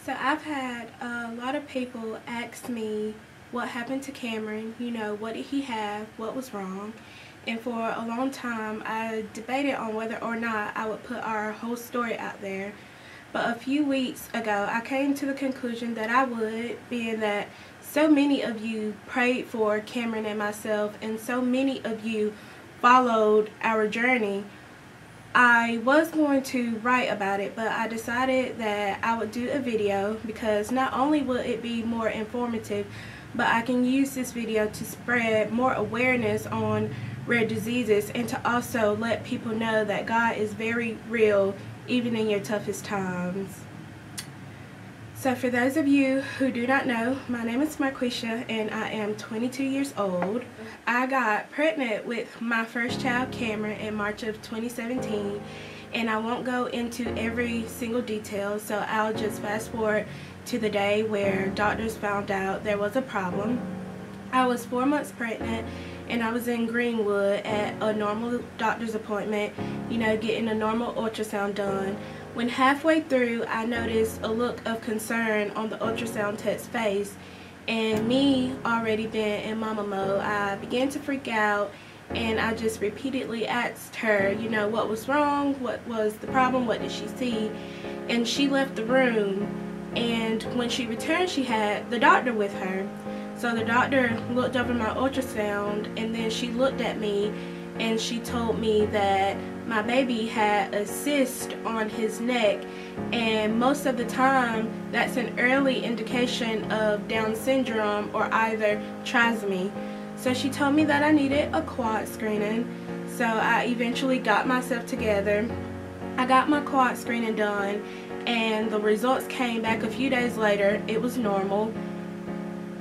So I've had a lot of people ask me what happened to Cameron, what did he have, what was wrong. And for a long time I debated on whether or not I would put our whole story out there. But a few weeks ago I came to the conclusion that I would, being that so many of you prayed for Cameron and myself and so many of you followed our journey. I was going to write about it, but I decided that I would do a video because not only will it be more informative, but I can use this video to spread more awareness on rare diseases and to also let people know that God is very real even in your toughest times. So for those of you who do not know, my name is Marquisha and I am 22 years old. I got pregnant with my first child, Cameron, in March of 2017, and I won't go into every single detail, so I'll just fast forward to the day where doctors found out there was a problem. I was 4 months pregnant and I was in Greenwood at a normal doctor's appointment, getting a normal ultrasound done. When halfway through, I noticed a look of concern on the ultrasound tech's face, and me already being in mama mode, I began to freak out, and I just repeatedly asked her, what was wrong, what was the problem, what did she see, and she left the room. And when she returned, she had the doctor with her. So the doctor looked over my ultrasound, and then she looked at me and she told me that my baby had a cyst on his neck, and most of the time that's an early indication of Down syndrome or either trisomy. So she told me that I needed a quad screening. So I eventually got myself together. I got my quad screening done and the results came back a few days later. It was normal.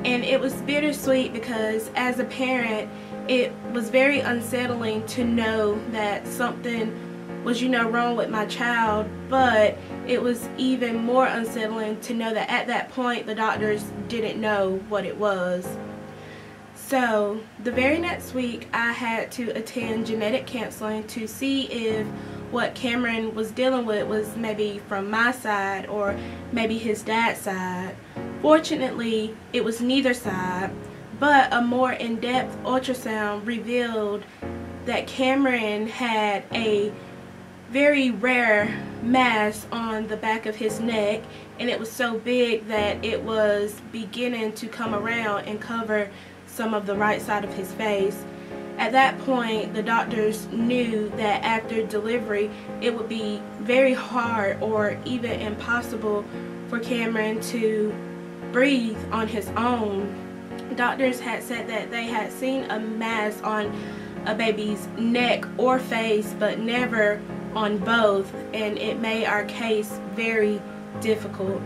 And it was bittersweet because as a parent, it was very unsettling to know that something was, wrong with my child, but it was even more unsettling to know that at that point the doctors didn't know what it was. So the very next week I had to attend genetic counseling to see if what Cameron was dealing with was maybe from my side or maybe his dad's side. Fortunately, it was neither side, but a more in-depth ultrasound revealed that Cameron had a very rare mass on the back of his neck, and it was so big that it was beginning to come around and cover some of the right side of his face. At that point, the doctors knew that after delivery it would be very hard or even impossible for Cameron to breathe on his own. Doctors had said that they had seen a mass on a baby's neck or face, but never on both, and it made our case very difficult.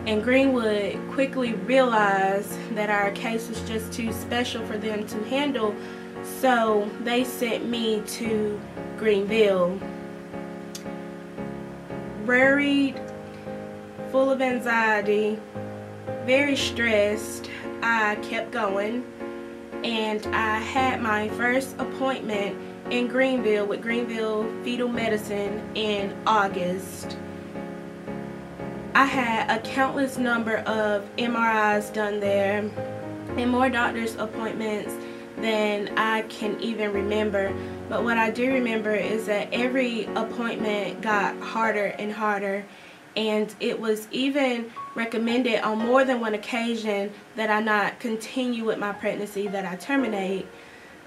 And Greenwood quickly realized that our case was just too special for them to handle, so they sent me to Greenville. Worried, full of anxiety, very stressed, I kept going, and I had my first appointment in Greenville with Greenville Fetal Medicine in August. I had a countless number of MRIs done there and more doctor's appointments than I can even remember. But what I do remember is that every appointment got harder and harder, and it was even recommended on more than one occasion that I not continue with my pregnancy, that I terminate.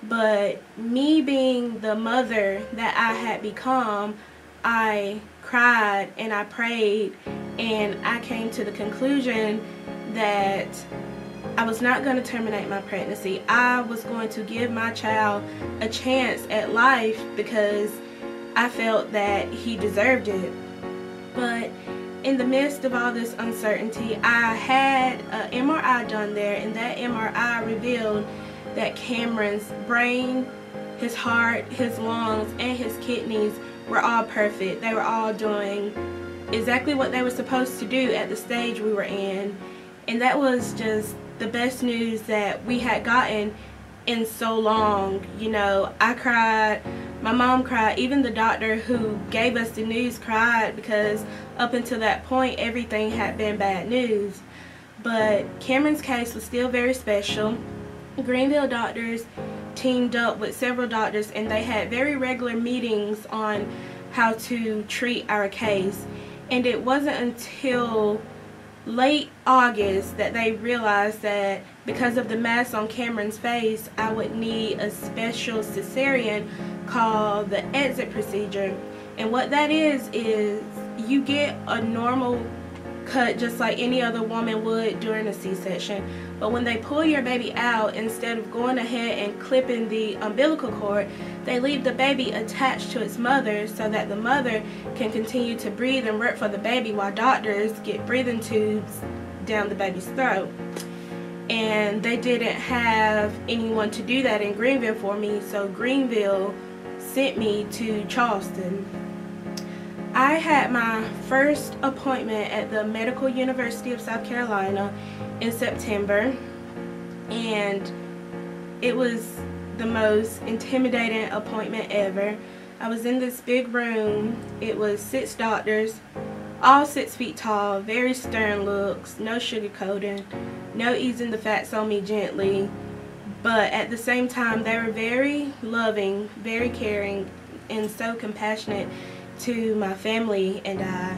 But me being the mother that I had become, I cried and I prayed, and I came to the conclusion that I was not going to terminate my pregnancy. I was going to give my child a chance at life because I felt that he deserved it. But in the midst of all this uncertainty, I had an MRI done there, and that MRI revealed that Cameron's brain, his heart, his lungs, and his kidneys were all perfect. They were all doing exactly what they were supposed to do at the stage we were in. And that was just the best news that we had gotten in so long. You know, I cried, my mom cried, even the doctor who gave us the news cried, because up until that point everything had been bad news. But Cameron's case was still very special. Greenville doctors teamed up with several doctors, and they had very regular meetings on how to treat our case. And it wasn't until late August that they realized that because of the mass on Cameron's face, I would need a special cesarean called the exit procedure. And what that is you get a normal cut just like any other woman would during a C-section, but when they pull your baby out, instead of going ahead and clipping the umbilical cord, they leave the baby attached to its mother so that the mother can continue to breathe and work for the baby while doctors get breathing tubes down the baby's throat. And they didn't have anyone to do that in Greenville for me, so Greenville sent me to Charleston. I had my first appointment at the Medical University of South Carolina in September, and it was the most intimidating appointment ever. I was in this big room. It was 6 doctors, all 6 feet tall, very stern looks, no sugarcoating, no easing the facts on me gently, but at the same time they were very loving, very caring, and so compassionate to my family and I.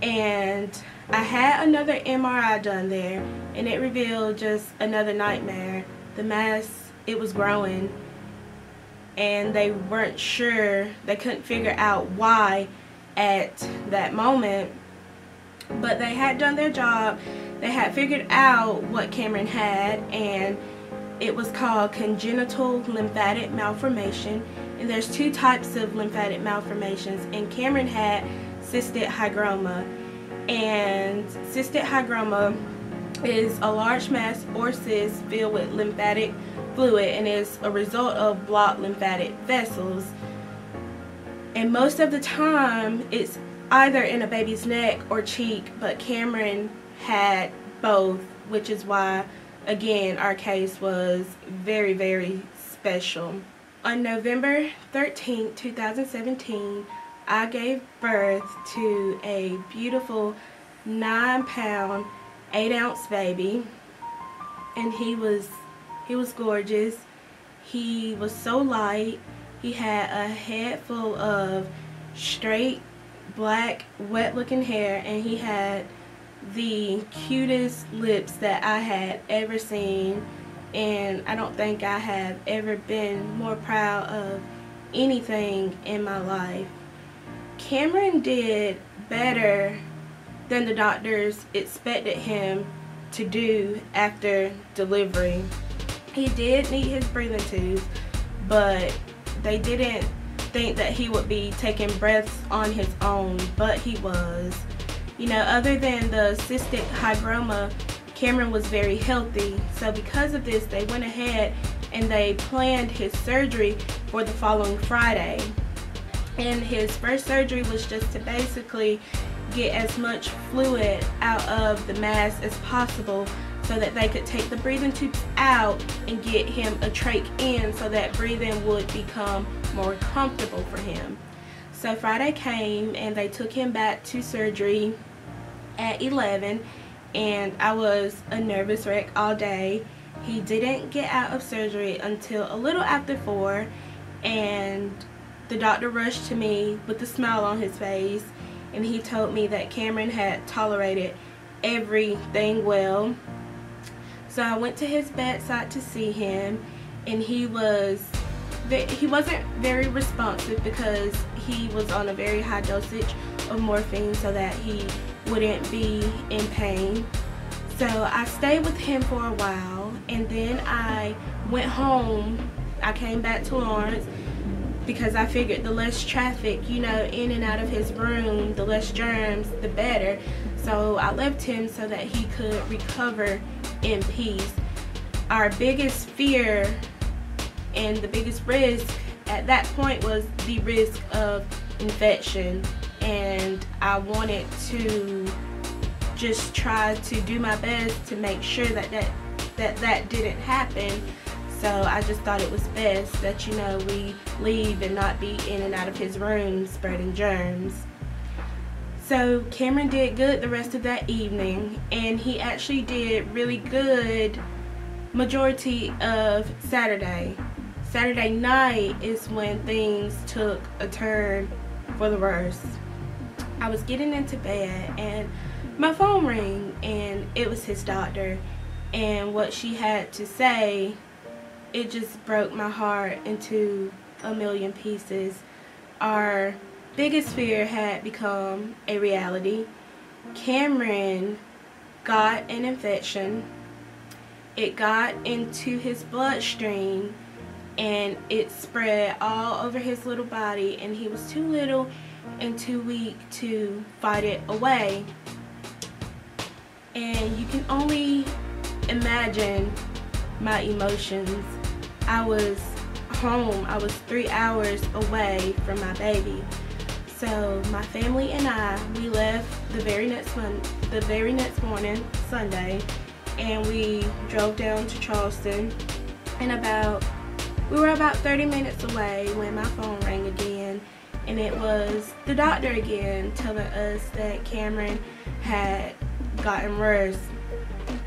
And I had another MRI done there, and it revealed just another nightmare. The mass, it was growing, and they weren't sure, they couldn't figure out why at that moment, but they had done their job. They had figured out what Cameron had, and it was called congenital lymphatic malformation. And there's 2 types of lymphatic malformations, and Cameron had cystic hygroma. And cystic hygroma is a large mass or cyst filled with lymphatic fluid, and is a result of blocked lymphatic vessels. And most of the time it's either in a baby's neck or cheek, but Cameron had both, which is why, again, our case was very, very special. On November 13, 2017, I gave birth to a beautiful 9-pound, 8-ounce baby, and he was gorgeous. He was so light. He had a head full of straight, black, wet-looking hair, and he had the cutest lips that I had ever seen. And I don't think I have ever been more proud of anything in my life. Cameron did better than the doctors expected him to do after delivery. He did need his breathing tubes, but they didn't think that he would be taking breaths on his own, but he was. You know, other than the cystic hygroma, Cameron was very healthy, so because of this they went ahead and they planned his surgery for the following Friday. And his first surgery was just to basically get as much fluid out of the mass as possible so that they could take the breathing tubes out and get him a trach in so that breathing would become more comfortable for him. So Friday came and they took him back to surgery at 11. And I was a nervous wreck all day. He didn't get out of surgery until a little after 4, and the doctor rushed to me with a smile on his face, and he told me that Cameron had tolerated everything well. So I went to his bedside to see him, and he wasn't very responsive because he was on a very high dosage of morphine so that he wouldn't be in pain. So I stayed with him for a while, and then I went home. I came back to Lawrence because I figured the less traffic, you know, in and out of his room, the less germs, the better. So I left him so that he could recover in peace. Our biggest fear and the biggest risk at that point was the risk of infection, and I wanted to just try to do my best to make sure that didn't happen. So I just thought it was best that, you know, we leave and not be in and out of his room spreading germs. So Cameron did good the rest of that evening, and he actually did really good majority of Saturday. Saturday night is when things took a turn for the worse. I was getting into bed and my phone rang, and it was his doctor, and what she had to say, it just broke my heart into a million pieces. Our biggest fear had become a reality. Cameron got an infection. It got into his bloodstream and it spread all over his little body, and he was too little and too weak to fight it away. And you can only imagine my emotions. I was home. I was 3 hours away from my baby. So my family and I, we left the very next morning, Sunday, and we drove down to Charleston. And we were about 30 minutes away when my phone rang again, and it was the doctor again telling us that Cameron had gotten worse.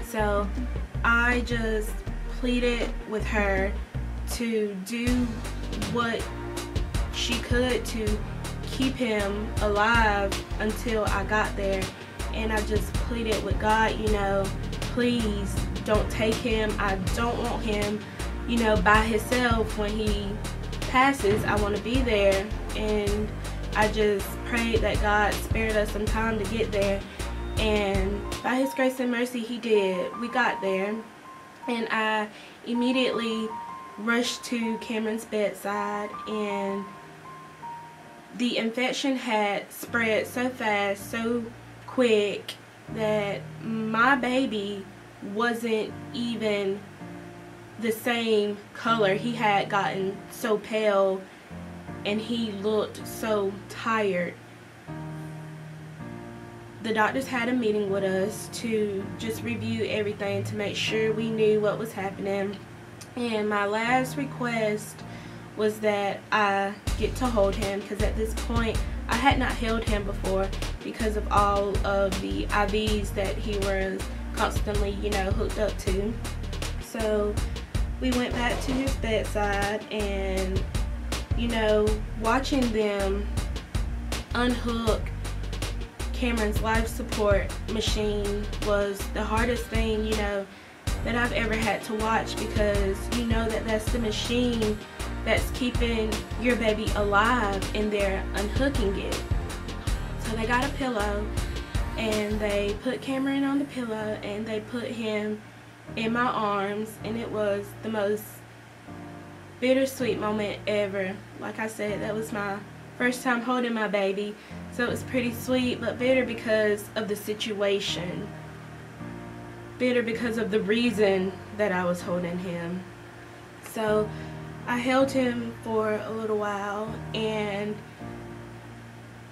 So I just pleaded with her to do what she could to keep him alive until I got there. And I just pleaded with God, you know, please don't take him. I don't want him, you know, by himself when he passes. I want to be there. And I just prayed that God spared us some time to get there. And by his grace and mercy, he did. We got there, and I immediately rushed to Cameron's bedside, and the infection had spread so fast, so quick, that my baby wasn't even the same color. He had gotten so pale and he looked so tired. The doctors had a meeting with us to just review everything to make sure we knew what was happening. And my last request was that I get to hold him, because at this point I had not held him before because of all of the IVs that he was constantly, you know, hooked up to. So we went back to his bedside, and, you know, watching them unhook Cameron's life support machine was the hardest thing, you know, that I've ever had to watch, because you know that that's the machine that's keeping your baby alive, and they're unhooking it. So they got a pillow, and they put Cameron on the pillow, and they put him in my arms, and it was the most bittersweet moment ever. Like I said, that was my first time holding my baby, so it was pretty sweet, but bitter because of the situation. Bitter because of the reason that I was holding him. So I held him for a little while, and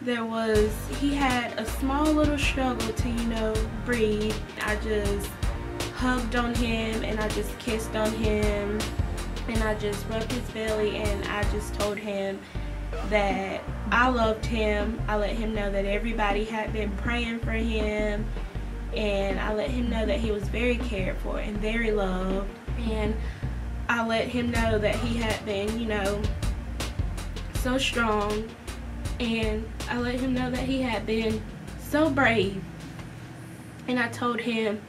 he had a small little struggle to, you know, breathe. I just hugged on him, and I just kissed on him, and I just rubbed his belly, and I just told him that I loved him. I let him know that everybody had been praying for him, and I let him know that he was very cared for and very loved. And I let him know that he had been, you know, so strong, and I let him know that he had been so brave. And I told him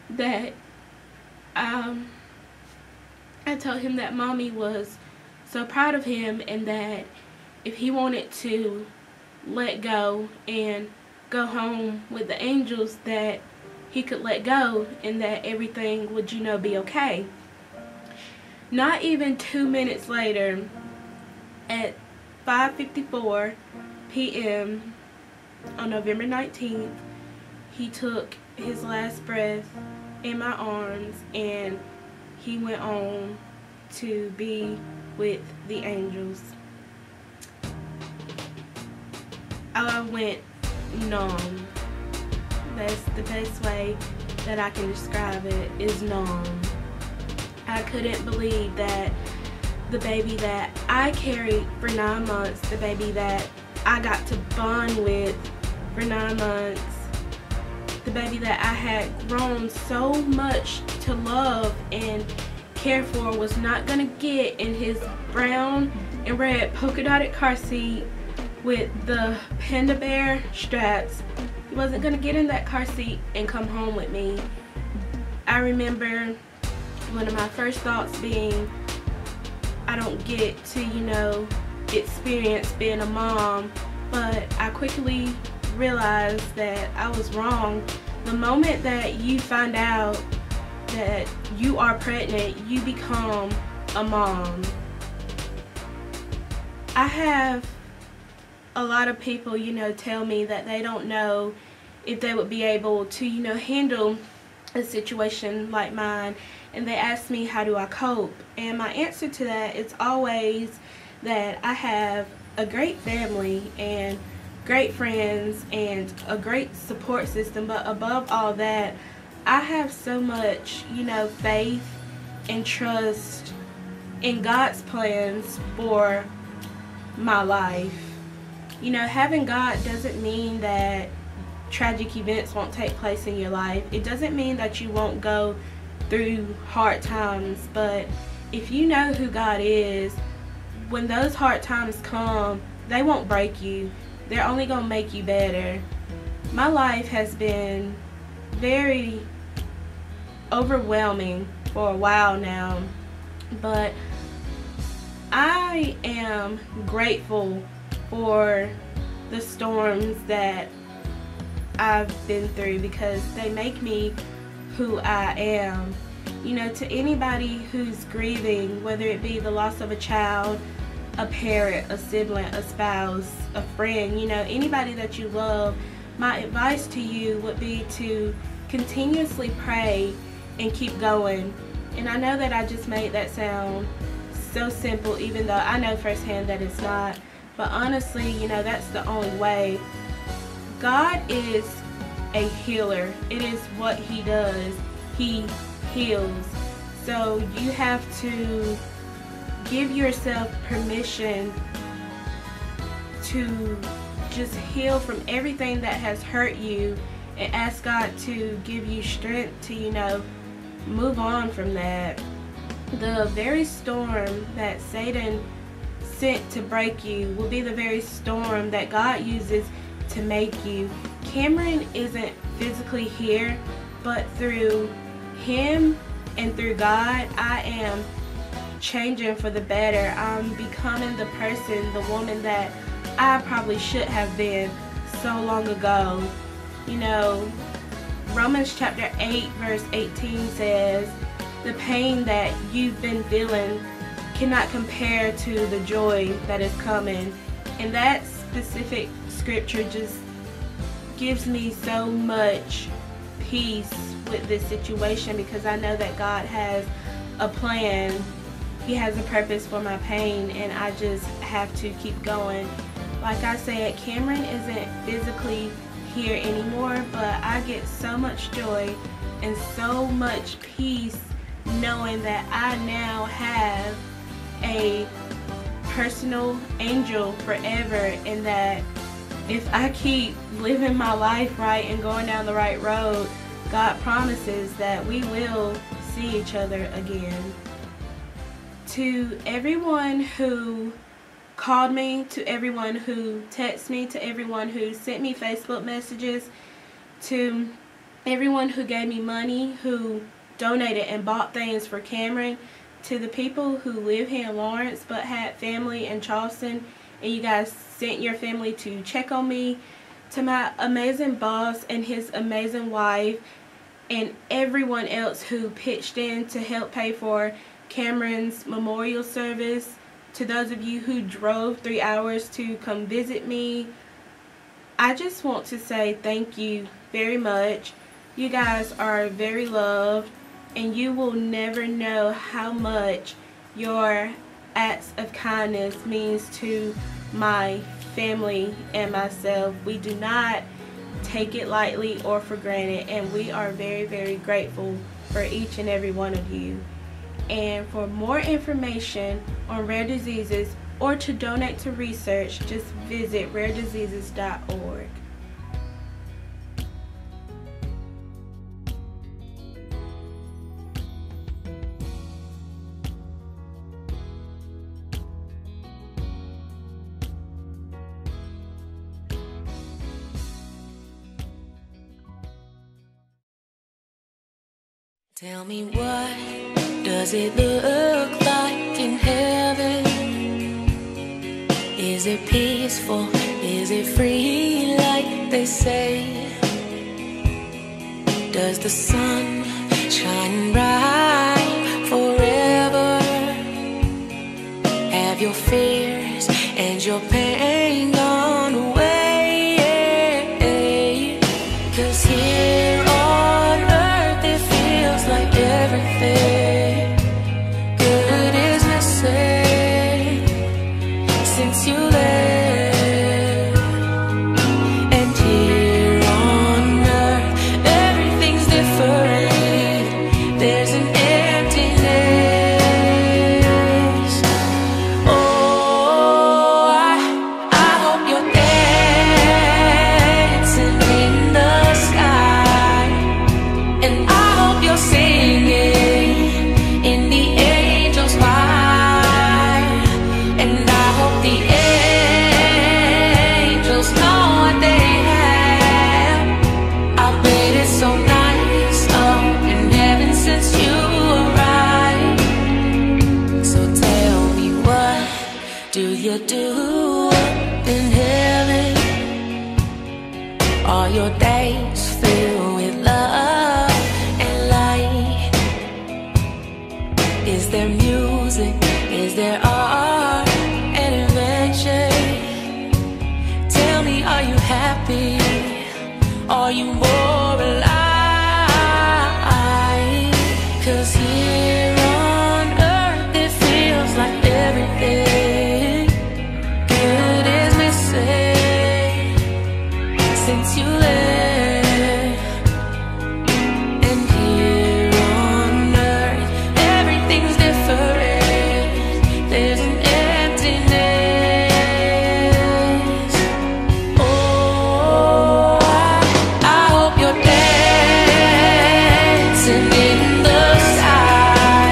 that Mommy was so proud of him, and that if he wanted to let go and go home with the angels, that he could let go, and that everything would, you know, be okay. Not even 2 minutes later, at 5:54 p.m. on November 19th, he took his last breath in my arms, and he went on to be with the angels. I went numb. That's the best way that I can describe it, is numb. I couldn't believe that the baby that I carried for 9 months, the baby that I got to bond with for 9 months, the baby that I had grown so much to love and care for, was not gonna get in his brown and red polka dotted car seat with the panda bear straps. He wasn't gonna get in that car seat and come home with me. I remember one of my first thoughts being, I don't get to, experience being a mom, but I quickly realized that I was wrong. The moment that you find out that you are pregnant, you become a mom. I have a lot of people, tell me that they don't know if they would be able to, handle a situation like mine, and they ask me, how do I cope? And my answer to that is always that I have a great family and great friends and a great support system, but above all that, I have so much, faith and trust in God's plans for my life. Having God doesn't mean that tragic events won't take place in your life. It doesn't mean that you won't go through hard times, but if you know who God is, when those hard times come, they won't break you. They're only gonna make you better. My life has been very overwhelming for a while now, but I am grateful for the storms that I've been through, because they make me who I am. To anybody who's grieving, whether it be the loss of a child, a parent, a sibling, a spouse, a friend, anybody that you love, my advice to you would be to continuously pray and keep going. And I know that I just made that sound so simple, even though I know firsthand that it's not. But honestly, that's the only way. God is a healer. It is what He does. He heals. So you have to give yourself permission to just heal from everything that has hurt you, and ask God to give you strength to, move on from that. The very storm that Satan sent to break you will be the very storm that God uses to make you. Cameron isn't physically here, but through him and through God, I am changing for the better. I'm becoming the person, the woman that I probably should have been so long ago. Romans chapter 8 verse 18 says, the pain that you've been feeling cannot compare to the joy that is coming. And that specific scripture just gives me so much peace with this situation, because I know that God has a plan. He has a purpose for my pain, and I just have to keep going. Like I said, Cameron isn't physically here anymore, but I get so much joy and so much peace knowing that I now have a personal angel forever, and that if I keep living my life right and going down the right road, God promises that we will see each other again. To everyone who called me, to everyone who texted me, to everyone who sent me Facebook messages, to everyone who gave me money, who donated and bought things for Cameron, to the people who live here in Lawrence but had family in Charleston and you guys sent your family to check on me, to my amazing boss and his amazing wife, and everyone else who pitched in to help pay for Cameron's memorial service, to those of you who drove 3 hours to come visit me, I just want to say thank you very much. You guys are very loved, and you will never know how much your acts of kindness means to my family and myself. We do not take it lightly or for granted, and we are very, very grateful for each and every one of you. And for more information on rare diseases or to donate to research, just visit rarediseases.org. Tell me, what does it look like in heaven? Is it peaceful? Is it free like they say? Does the sun shine bright forever? Have your fears and your pain gone away? 'Cause here on earth it feels like everything good is missing since you left. And here on earth everything's different. There's an emptiness. Oh, I hope you're dancing in the sky, and I hope you're singing in the angels' choir, and I hope the angels know what they have. I bet it's so nice up in heaven since you arrived. So tell me, what do you do up in heaven? Are your days filled with love and light? Is there music? Is there art and invention? Tell me, are you happy? Are you more alive? 'Cause here on earth it feels like everything good is missing since you left. And here on earth everything's different. There's an emptiness. Oh, I hope you're dancing in the sky,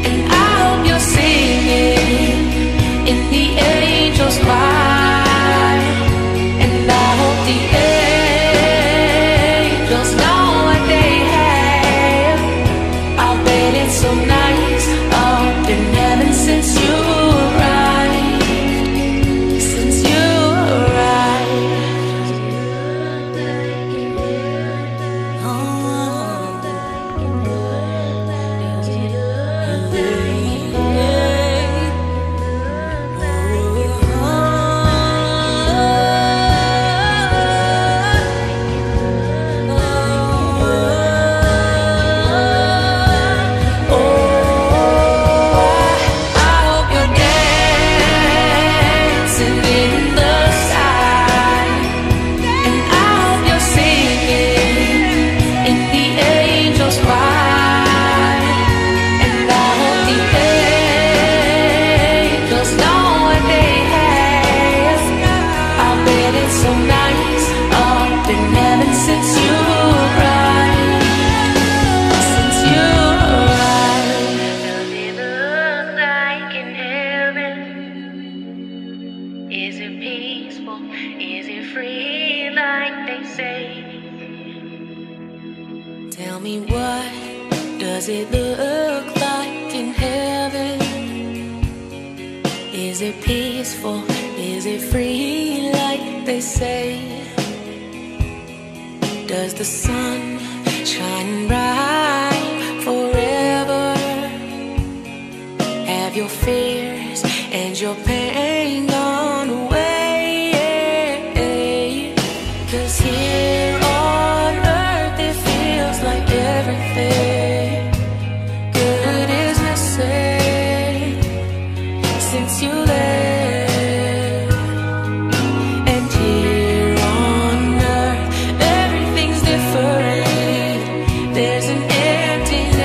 and I hope you're singing in the angels' choir, and I hope the angels know what they have. I bet it's so nice up in heaven since you arrived. Since you arrived. I hope you're dancing in the sky, and I hope you're singing in the angels' choir, and I hope the angels know what they have. I bet it's so nice up in heaven since you arrived. Since you arrived. Does it look like in heaven? Is it peaceful? Is it free like they say? Tell me, what does it look like in heaven? Is it peaceful? Is it free like they say? Does the sun shine bright forever? Have your fears and your pain gone away? 'Cause here on earth it feels like everything good is missing since you left. And here on earth everything's different. There's an emptiness.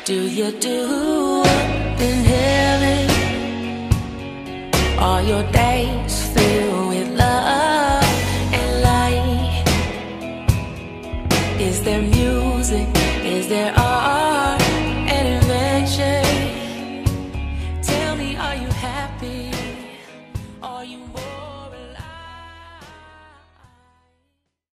do you do up in heaven? Are your days filled with love and light? Is there music? Is there art?